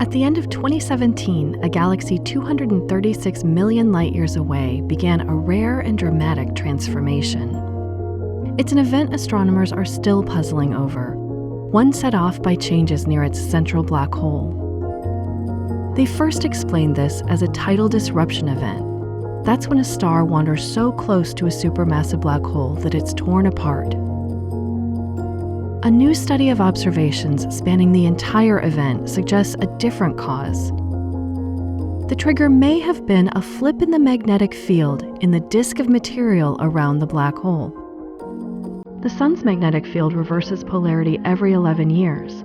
At the end of 2017, a galaxy 236 million light-years away began a rare and dramatic transformation. It's an event astronomers are still puzzling over, one set off by changes near its central black hole. They first explained this as a tidal disruption event. That's when a star wanders so close to a supermassive black hole that it's torn apart. A new study of observations spanning the entire event suggests a different cause. The trigger may have been a flip in the magnetic field in the disk of material around the black hole. The Sun's magnetic field reverses polarity every 11 years.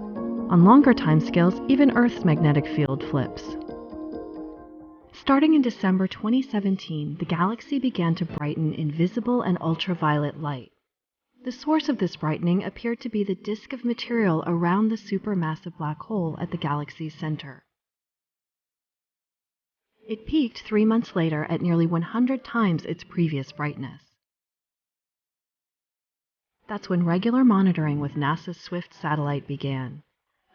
On longer timescales, even Earth's magnetic field flips. Starting in December 2017, the galaxy began to brighten in visible and ultraviolet light. The source of this brightening appeared to be the disk of material around the supermassive black hole at the galaxy's center. It peaked 3 months later at nearly 100 times its previous brightness. That's when regular monitoring with NASA's SWIFT satellite began.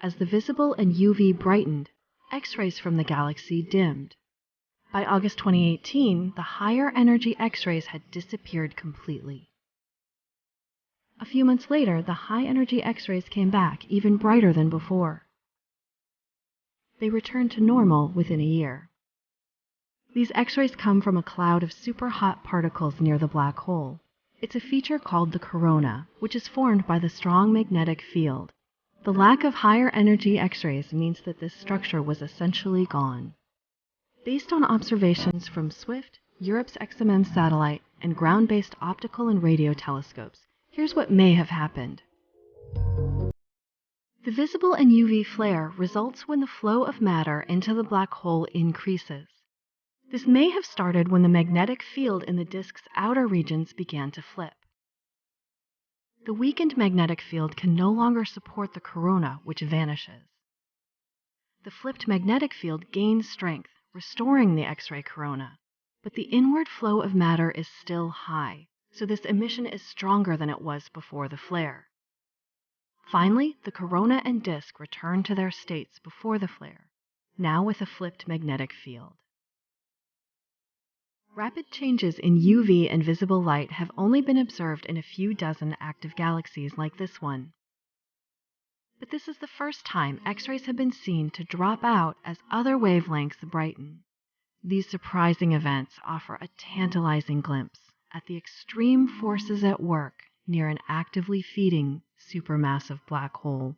As the visible and UV brightened, X-rays from the galaxy dimmed. By August 2018, the higher energy X-rays had disappeared completely. A few months later, the high-energy X-rays came back, even brighter than before. They returned to normal within a year. These X-rays come from a cloud of super-hot particles near the black hole. It's a feature called the corona, which is formed by the strong magnetic field. The lack of higher-energy X-rays means that this structure was essentially gone. Based on observations from SWIFT, Europe's XMM satellite, and ground-based optical and radio telescopes, here's what may have happened. The visible and UV flare results when the flow of matter into the black hole increases. This may have started when the magnetic field in the disk's outer regions began to flip. The weakened magnetic field can no longer support the corona, which vanishes. The flipped magnetic field gains strength, restoring the X-ray corona, but the inward flow of matter is still high, so this emission is stronger than it was before the flare. Finally, the corona and disk return to their states before the flare, now with a flipped magnetic field. Rapid changes in UV and visible light have only been observed in a few dozen active galaxies like this one. But this is the first time X-rays have been seen to drop out as other wavelengths brighten. These surprising events offer a tantalizing glimpse at the extreme forces at work near an actively feeding supermassive black hole.